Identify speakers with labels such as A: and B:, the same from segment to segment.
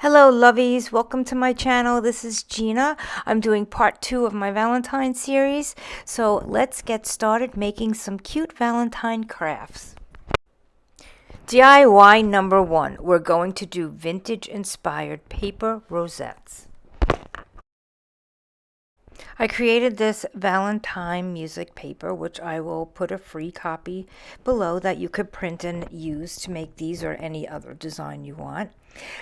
A: Hello lovies, welcome to my channel. This is Gina. I'm doing part 2 of my Valentine series. So let's get started making some cute Valentine crafts. DIY number 1. We're going to do vintage inspired paper rosettes. I created this Valentine music paper, which I will put a free copy below that you could print and use to make these or any other design you want.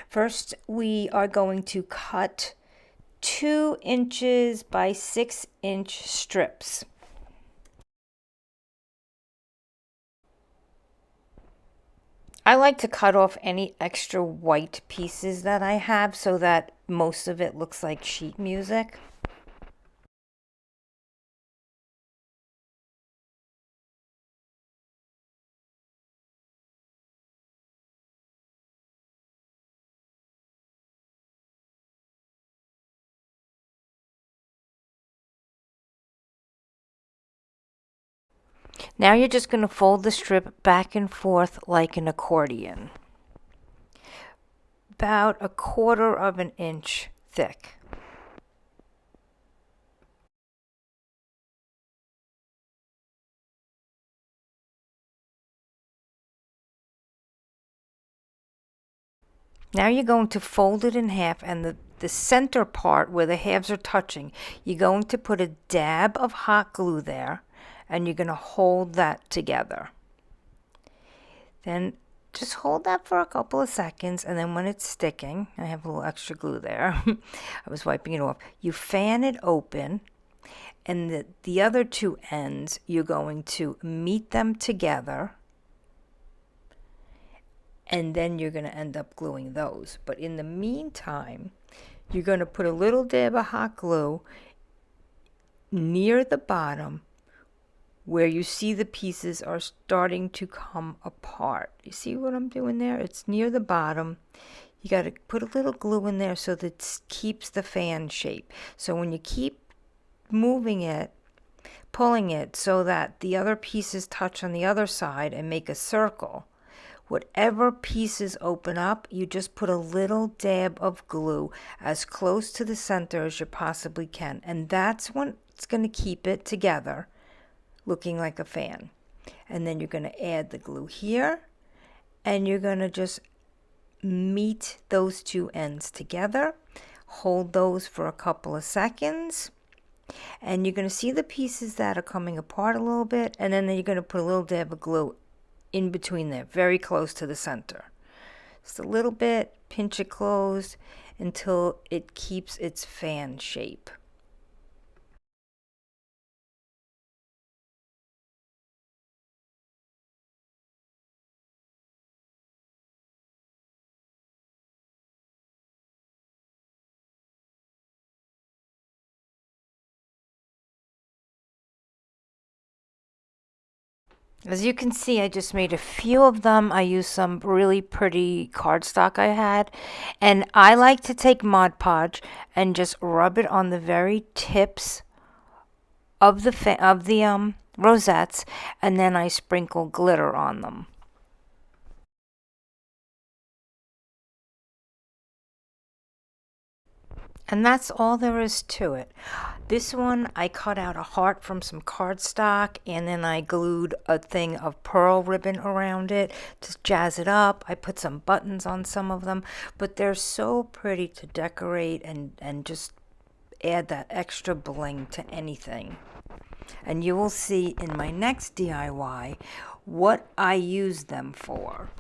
A: First, we are going to cut 2 inches by 6-inch strips. I like to cut off any extra white pieces that I have so that most of it looks like sheet music. Now you're just going to fold the strip back and forth like an accordion, about 1/4 of an inch thick. Now you're going to fold it in half, and the center part where the halves are touching, you're going to put a dab of hot glue there, and you're going to hold that together. Then just hold that for a couple of seconds, and then when it's sticking, I have a little extra glue there. I was wiping it off. You fan it open, and the other 2 ends, you're going to meet them together, and then you're going to end up gluing those. But in the meantime, you're going to put a little dab of hot glue near the bottom where you see the pieces are starting to come apart. You see what I'm doing there? It's near the bottom. You got to put a little glue in there so that it keeps the fan shape. So when you keep moving it, pulling it so that the other pieces touch on the other side and make a circle, whatever pieces open up, you just put a little dab of glue as close to the center as you possibly can. And that's what's going to keep it together, looking like a fan. And then you're going to add the glue here, and you're going to just meet those 2 ends together. Hold those for a couple of seconds. And you're going to see the pieces that are coming apart a little bit, and then you're going to put a little dab of glue in between there, very close to the center. Just a little bit, pinch it closed until it keeps its fan shape. As you can see, I just made a few of them. I used some really pretty cardstock I had, and I like to take Mod Podge and just rub it on the very tips of the rosettes, and then I sprinkle glitter on them. And that's all there is to it. This one, I cut out a heart from some cardstock, and then I glued a thing of pearl ribbon around it to jazz it up. I put some buttons on some of them, but they're so pretty to decorate and just add that extra bling to anything. And you will see in my next DIY what I use them for.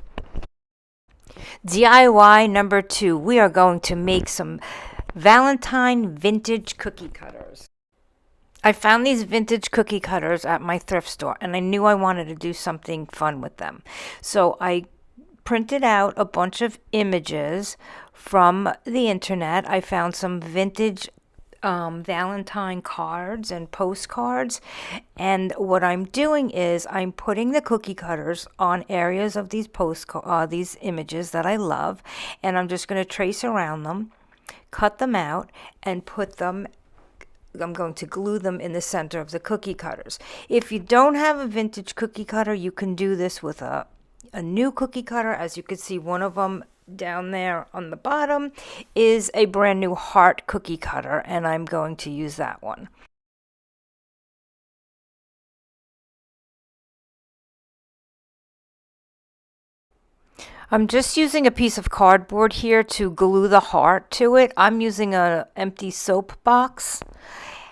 A: DIY number 2, we are going to make some Valentine vintage cookie cutters. I found these vintage cookie cutters at my thrift store, and I knew I wanted to do something fun with them. So I printed out a bunch of images from the internet. I found some vintage Valentine cards and postcards, and what I'm doing is I'm putting the cookie cutters on areas of these these images that I love, and I'm just going to trace around them, cut them out, and put them, I'm going to glue them in the center of the cookie cutters. If you don't have a vintage cookie cutter, you can do this with a new cookie cutter. As you can see, one of them down there on the bottom is a brand new heart cookie cutter, and I'm going to use that one. I'm just using a piece of cardboard here to glue the heart to it. I'm using an empty soap box.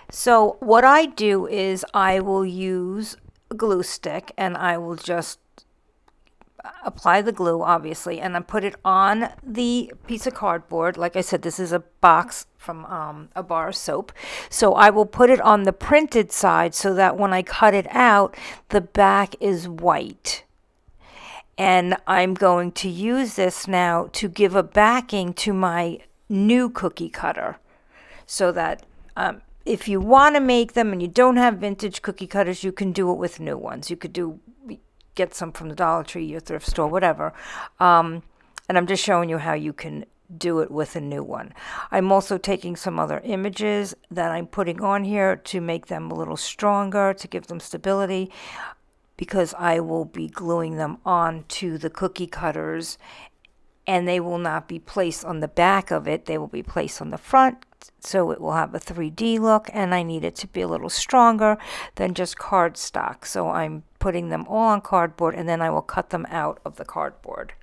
A: So what I do is I will use a glue stick and I will just apply the glue, obviously, and I put it on the piece of cardboard. Like I said, this is a box from a bar of soap. So I will put it on the printed side so that when I cut it out, the back is white. And I'm going to use this now to give a backing to my new cookie cutter so that if you want to make them and you don't have vintage cookie cutters, you can do it with new ones. You could get some from the Dollar Tree, your thrift store, whatever. And I'm just showing you how you can do it with a new one. I'm also taking some other images that I'm putting on here to make them a little stronger, to give them stability, because I will be gluing them onto the cookie cutters, and they will not be placed on the back of it. They will be placed on the front, so it will have a 3D look, and I need it to be a little stronger than just cardstock. So I'm putting them all on cardboard, and then I will cut them out of the cardboard.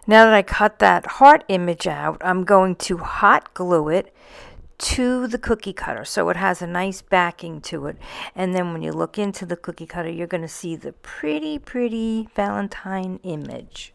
A: Now that I cut that heart image out, I'm going to hot glue it to the cookie cutter so it has a nice backing to it. And then when you look into the cookie cutter, you're going to see the pretty Valentine image.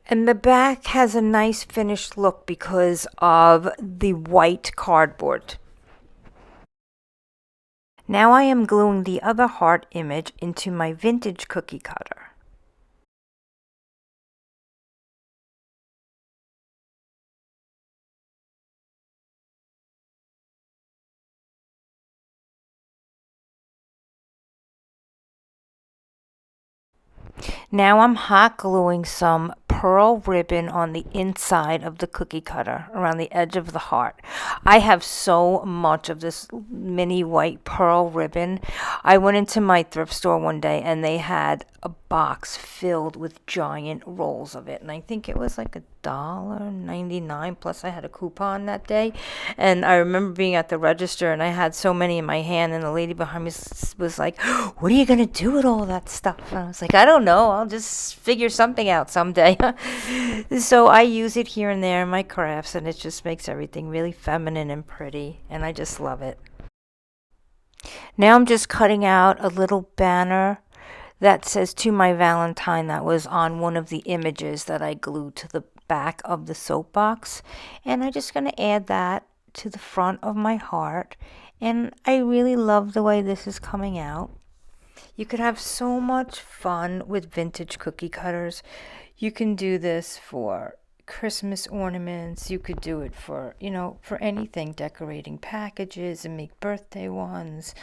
A: And the back has a nice finished look because of the white cardboard. Now I am gluing the other heart image into my vintage cookie cutter. Now I'm hot gluing some pearl ribbon on the inside of the cookie cutter around the edge of the heart. I have so much of this mini white pearl ribbon. I went into my thrift store one day and they had a box filled with giant rolls of it, and I think it was like $1.99, plus I had a coupon that day. And I remember being at the register and I had so many in my hand, and the lady behind me was like, "What are you gonna do with all that stuff?" And I was like, "I don't know, I'll just figure something out someday." So I use it here and there in my crafts, and it just makes everything really feminine and pretty, and I just love it. Now I'm just cutting out a little banner that says "To My Valentine" that was on one of the images that I glued to the back of the soapbox. And I'm just going to add that to the front of my heart. And I really love the way this is coming out. You could have so much fun with vintage cookie cutters. You can do this for Christmas ornaments. You could do it for, for anything, decorating packages and make birthday ones.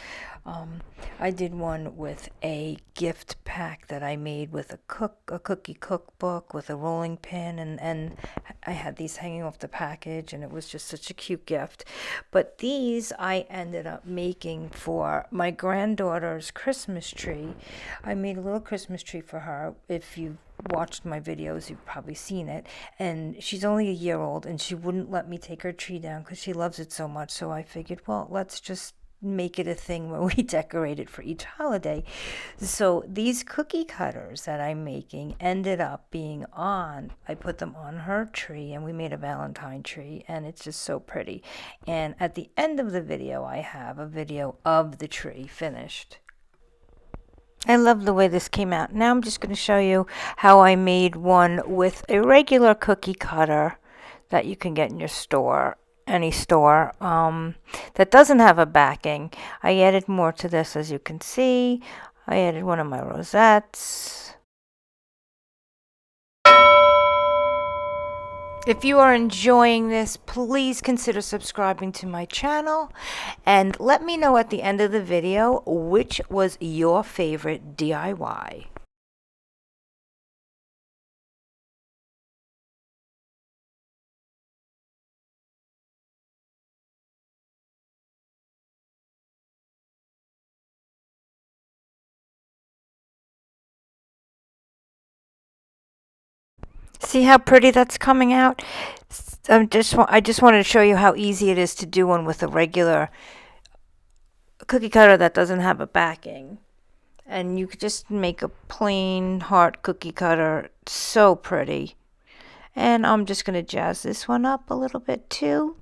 A: I did one with a gift pack that I made with a cookie cookbook with a rolling pin, and I had these hanging off the package, and it was just such a cute gift. But these I ended up making for my granddaughter's Christmas tree. I made a little Christmas tree for her. If you've watched my videos, you've probably seen it. And she's only a year old, and she wouldn't let me take her tree down because she loves it so much. So I figured, well, let's just make it a thing where we decorate it for each holiday. So these cookie cutters that I'm making ended up being I put them on her tree, and we made a Valentine tree, and it's just so pretty. And at the end of the video, I have a video of the tree finished. I love the way this came out. Now I'm just going to show you how I made one with a regular cookie cutter that you can get in your store, any store, that doesn't have a backing. I added more to this, as you can see. I added one of my rosettes. If you are enjoying this, please consider subscribing to my channel and let me know at the end of the video which was your favorite DIY. See how pretty that's coming out? I just wanted to show you how easy it is to do one with a regular cookie cutter that doesn't have a backing. And you could just make a plain heart cookie cutter. So pretty. And I'm just going to jazz this one up a little bit too.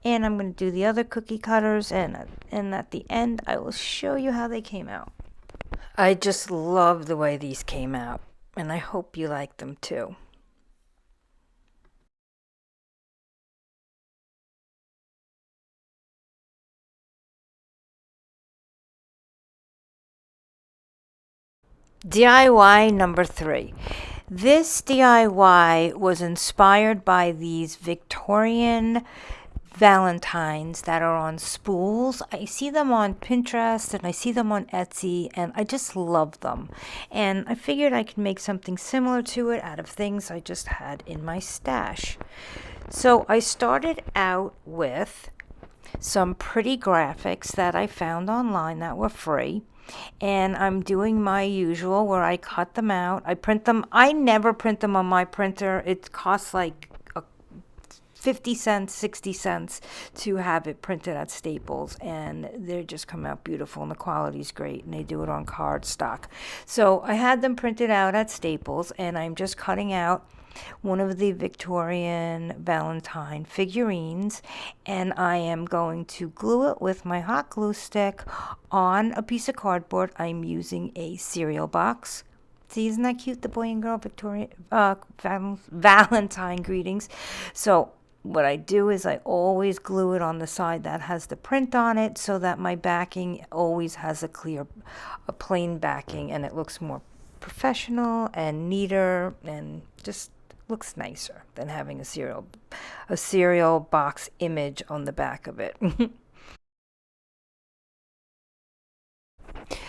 A: And I'm going to do the other cookie cutters, and at the end I will show you how they came out. I just love the way these came out, and I hope you like them too. DIY number 3. This DIY was inspired by these Victorian Valentines that are on spools. I see them on Pinterest and I see them on Etsy, and I just love them. And I figured I could make something similar to it out of things I just had in my stash. So I started out with some pretty graphics that I found online that were free. And I'm doing my usual where I cut them out. I print them. I never print them on my printer. It costs like 50 cents, 60 cents to have it printed at Staples, and they just come out beautiful and the quality's great, and they do it on cardstock. So I had them printed out at Staples, and I'm just cutting out one of the Victorian Valentine figurines, and I am going to glue it with my hot glue stick on a piece of cardboard. I'm using a cereal box. See, isn't that cute? The boy and girl Valentine greetings. So what I do is I always glue it on the side that has the print on it, so that my backing always has a plain backing, and it looks more professional and neater and just looks nicer than having a cereal box image on the back of it.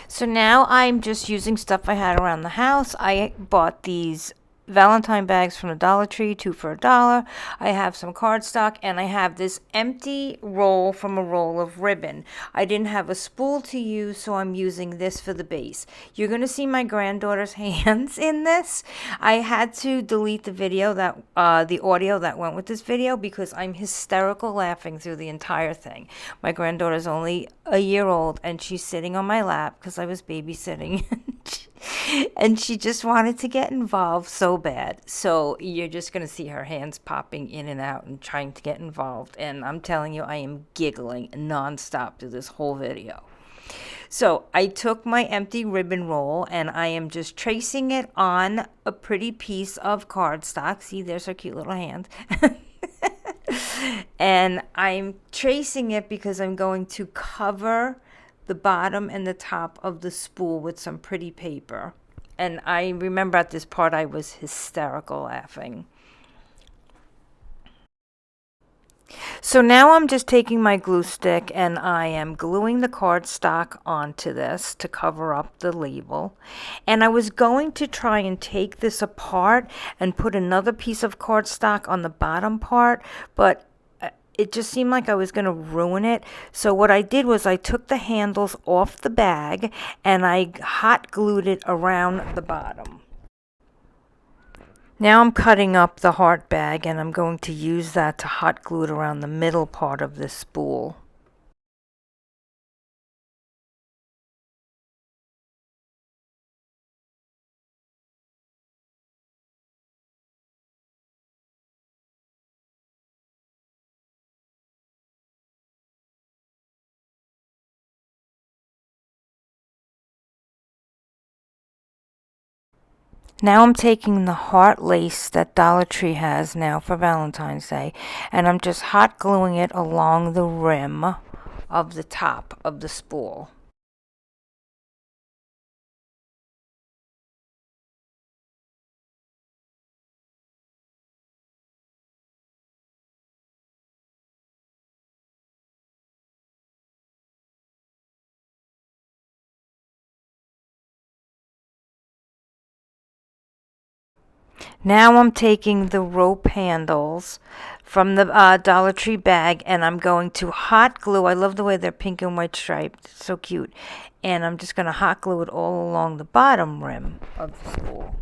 A: So now I'm just using stuff I had around the house. I bought these Valentine bags from the Dollar Tree, 2 for $1. I have some cardstock, and I have this empty roll from a roll of ribbon. I didn't have a spool to use, so I'm using this for the base. You're going to see my granddaughter's hands in this. I had to delete the video the audio that went with this video, because I'm hysterical laughing through the entire thing. My granddaughter's only a year old, and she's sitting on my lap because I was babysitting. And she just wanted to get involved so bad. So you're just going to see her hands popping in and out and trying to get involved. And I'm telling you, I am giggling nonstop through this whole video. So I took my empty ribbon roll, and I am just tracing it on a pretty piece of cardstock. See, there's her cute little hand. And I'm tracing it because I'm going to cover the bottom and the top of the spool with some pretty paper. And I remember at this part I was hysterical laughing. So now I'm just taking my glue stick, and I am gluing the cardstock onto this to cover up the label. And I was going to try and take this apart and put another piece of cardstock on the bottom part, but it just seemed like I was going to ruin it. So what I did was I took the handles off the bag, and I hot glued it around the bottom. Now I'm cutting up the heart bag, and I'm going to use that to hot glue it around the middle part of this spool. Now I'm taking the heart lace that Dollar Tree has now for Valentine's Day, and I'm just hot gluing it along the rim of the top of the spool. Now I'm taking the rope handles from the Dollar Tree bag, and I'm going to hot glue. I love the way they're pink and white striped. It's so cute. And I'm just going to hot glue it all along the bottom rim of the spool.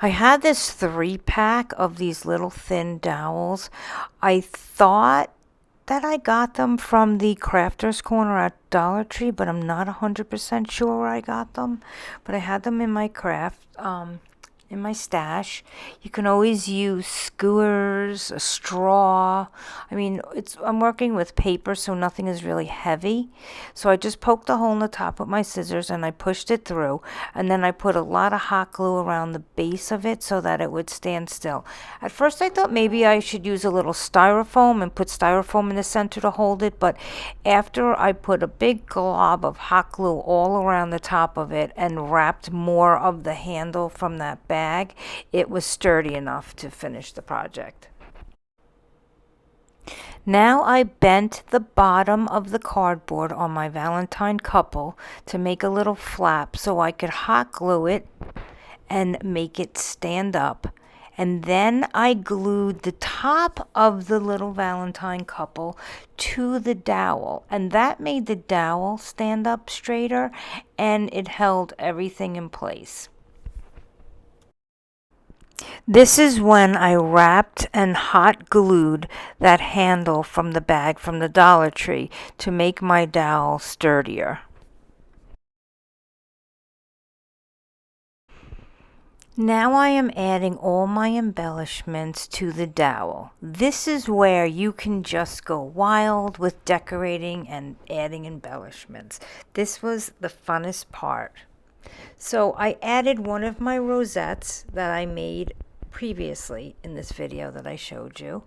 A: I had this 3-pack of these little thin dowels. I thought that I got them from the Crafters Corner at Dollar Tree, but I'm not 100% sure where I got them. But I had them in my in my stash. You can always use skewers, a straw. I mean, I'm working with paper, so nothing is really heavy. So I just poked a hole in the top with my scissors and I pushed it through. And then I put a lot of hot glue around the base of it so that it would stand still. At first I thought maybe I should use a little styrofoam and put styrofoam in the center to hold it, but after I put a big glob of hot glue all around the top of it and wrapped more of the handle from that bag, it was sturdy enough to finish the project. Now I bent the bottom of the cardboard on my Valentine couple to make a little flap so I could hot glue it and make it stand up. And then I glued the top of the little Valentine couple to the dowel, and that made the dowel stand up straighter and it held everything in place. This is when I wrapped and hot glued that handle from the bag from the Dollar Tree to make my dowel sturdier. Now I am adding all my embellishments to the dowel. This is where you can just go wild with decorating and adding embellishments. This was the funnest part. So I added one of my rosettes that I made previously in this video that I showed you.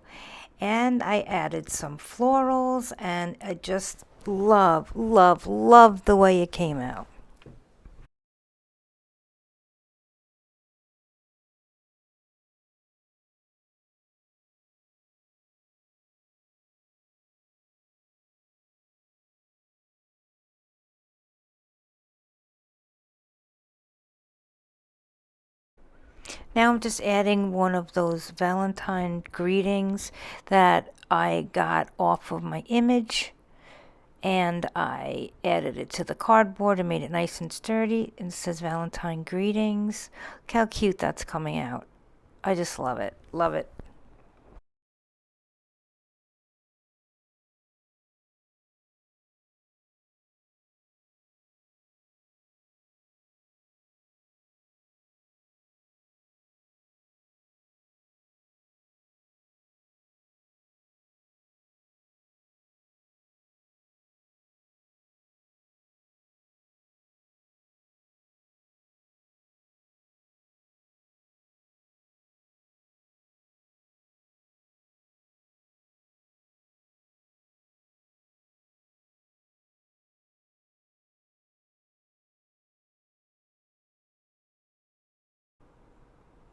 A: And I added some florals, and I just love the way it came out. Now I'm just adding one of those Valentine greetings that I got off of my image, and I added it to the cardboard and made it nice and sturdy. And it says Valentine greetings. Look how cute that's coming out. I just love it. Love it.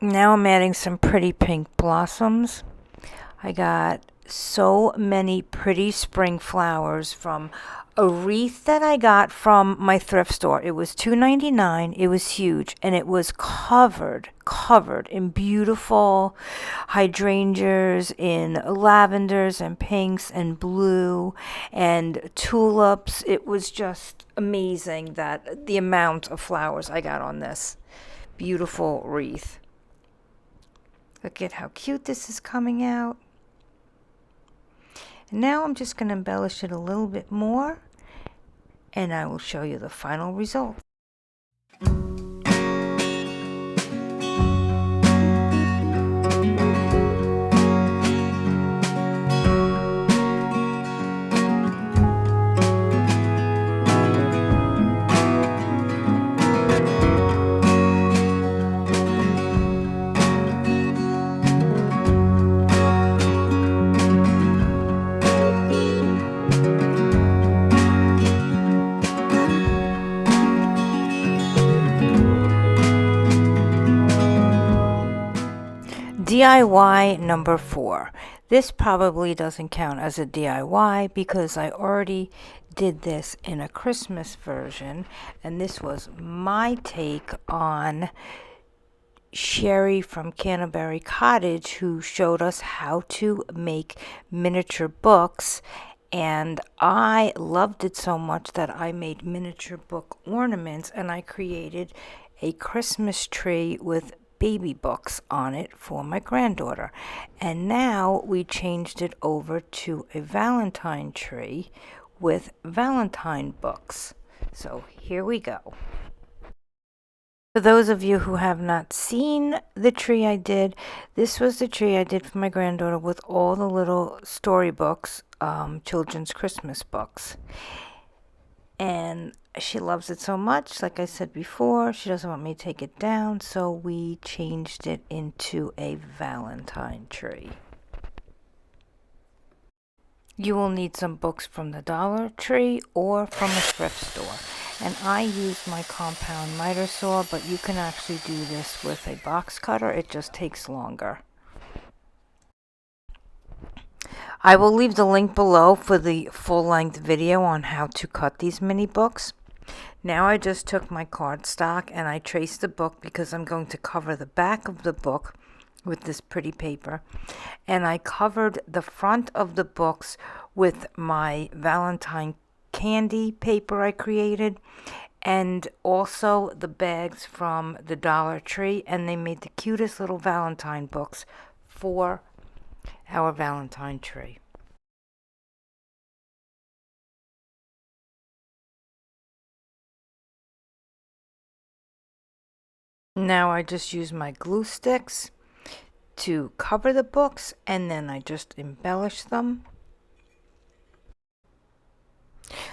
A: Now I'm adding some pretty pink blossoms. I got so many pretty spring flowers from a wreath that I got from my thrift store. It was $2.99. It was huge, and it was covered in beautiful hydrangeas, in lavenders and pinks and blue and tulips. It was just amazing that the amount of flowers I got on this beautiful wreath. Look at how cute this is coming out. And now I'm just going to embellish it a little bit more, and I will show you the final result. DIY number 4. This probably doesn't count as a DIY because I already did this in a Christmas version, and this was my take on Sherry from Canterbury Cottage, who showed us how to make miniature books, and I loved it so much that I made miniature book ornaments, and I created a Christmas tree with baby books on it for my granddaughter. And now we changed it over to a Valentine tree with Valentine books. So here we go. For those of you who have not seen the tree I did, this was the tree I did for my granddaughter with all the little storybooks, children's Christmas books. And she loves it so much, like I said before, she doesn't want me to take it down, so we changed it into a Valentine tree. You will need some books from the Dollar Tree or from a thrift store. And I used my compound miter saw, but you can actually do this with a box cutter. It just takes longer. I will leave the link below for the full-length video on how to cut these mini books. Now I just took my cardstock and I traced the book because I'm going to cover the back of the book with this pretty paper. And I covered the front of the books with my Valentine candy paper I created, and also the bags from the Dollar Tree, and they made the cutest little Valentine books for our Valentine tree. Now I just use my glue sticks to cover the books, and then I just embellish them.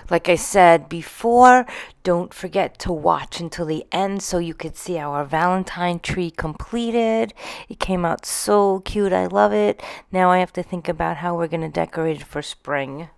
A: Like I said before, don't forget to watch until the end so you could see our Valentine tree completed. It came out so cute. I love it. Now I have to think about how we're going to decorate it for spring.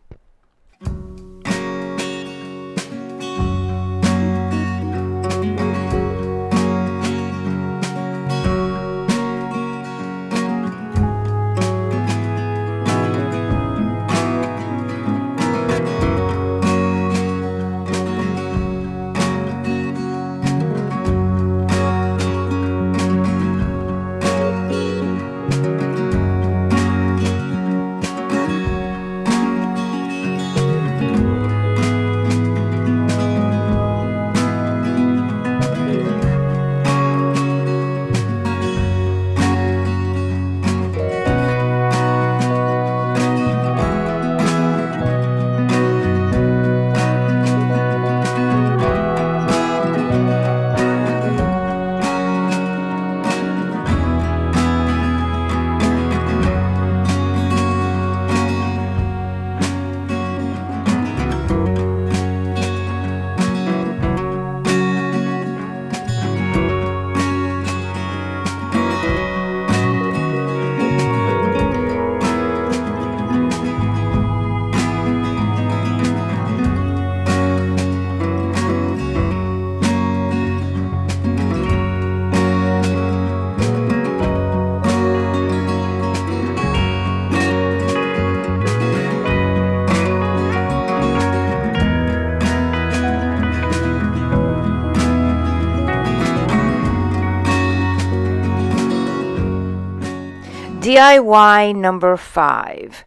A: DIY number 5.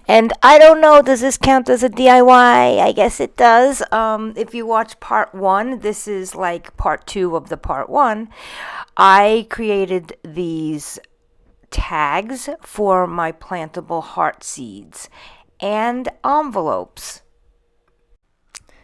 A: And I don't know, does this count as a DIY? I guess it does. If you watch part 1, this is like part 2 of the part 1. I created these tags for my plantable heart seeds and envelopes.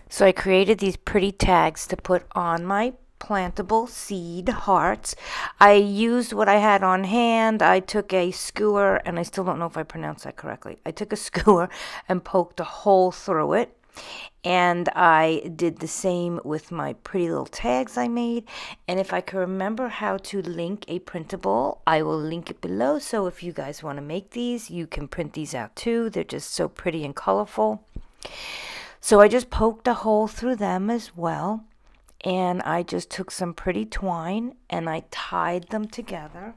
A: So I created these pretty tags to put on my plantable seed hearts. I used what I had on hand. I took a skewer, and I still don't know if I pronounced that correctly. I took a skewer and poked a hole through it. And I did the same with my pretty little tags I made. And if I can remember how to link a printable, I will link it below. So if you guys want to make these, you can print these out too. They're just so pretty and colorful. So I just poked a hole through them as well. And I just took some pretty twine and I tied them together.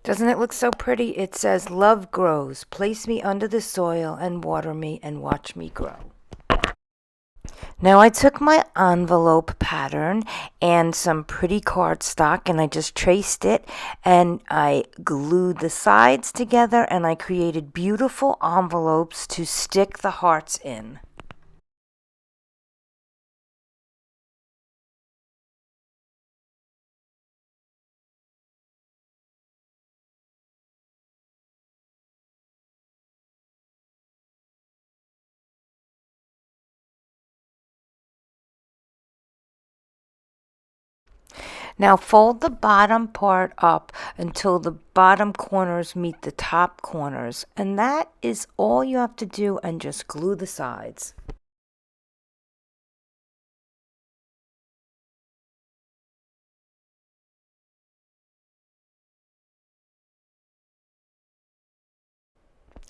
A: Doesn't it look so pretty? It says, "Love grows. Place me under the soil and water me and watch me grow." Now I took my envelope pattern and some pretty cardstock and I just traced it and I glued the sides together and I created beautiful envelopes to stick the hearts in. Now fold the bottom part up until the bottom corners meet the top corners, and that is all you have to do, and just glue the sides.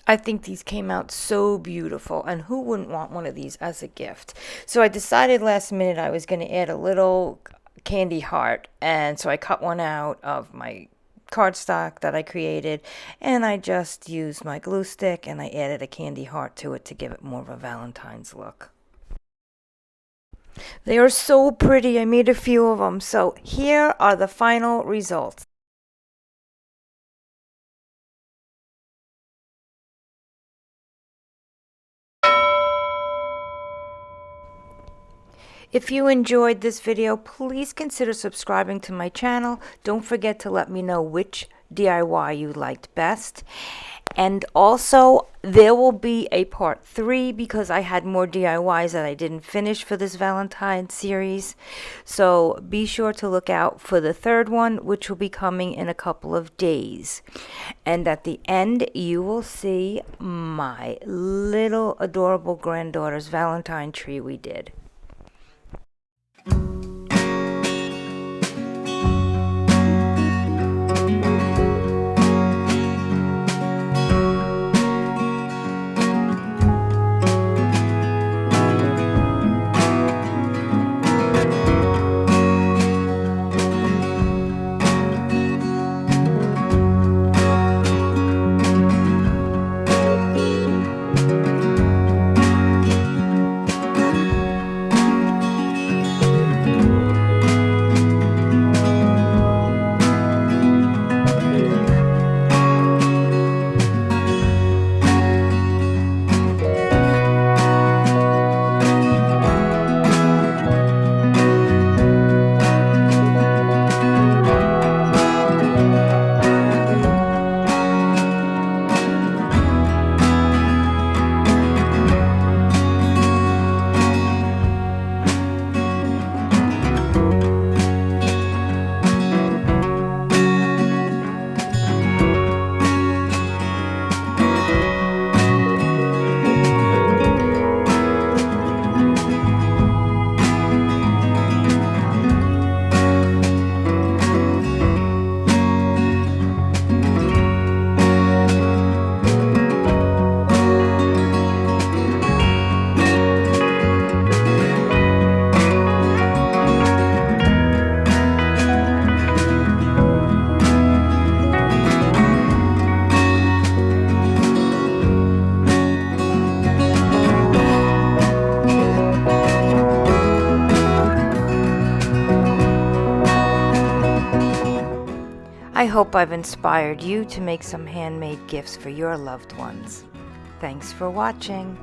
A: I think these came out so beautiful, and who wouldn't want one of these as a gift? So I decided last minute I was going to add a little candy heart, and so I cut one out of my cardstock that I created, and I just used my glue stick and I added a candy heart to it to give it more of a Valentine's look. They are so pretty. I made a few of them. So here are the final results. If you enjoyed this video, please consider subscribing to my channel. Don't forget to let me know which DIY you liked best. And also, there will be a part 3 because I had more DIYs that I didn't finish for this Valentine series. So be sure to look out for the 3rd one, which will be coming in a couple of days. And at the end, you will see my little adorable granddaughter's Valentine tree we did. I hope I've inspired you to make some handmade gifts for your loved ones. Thanks for watching.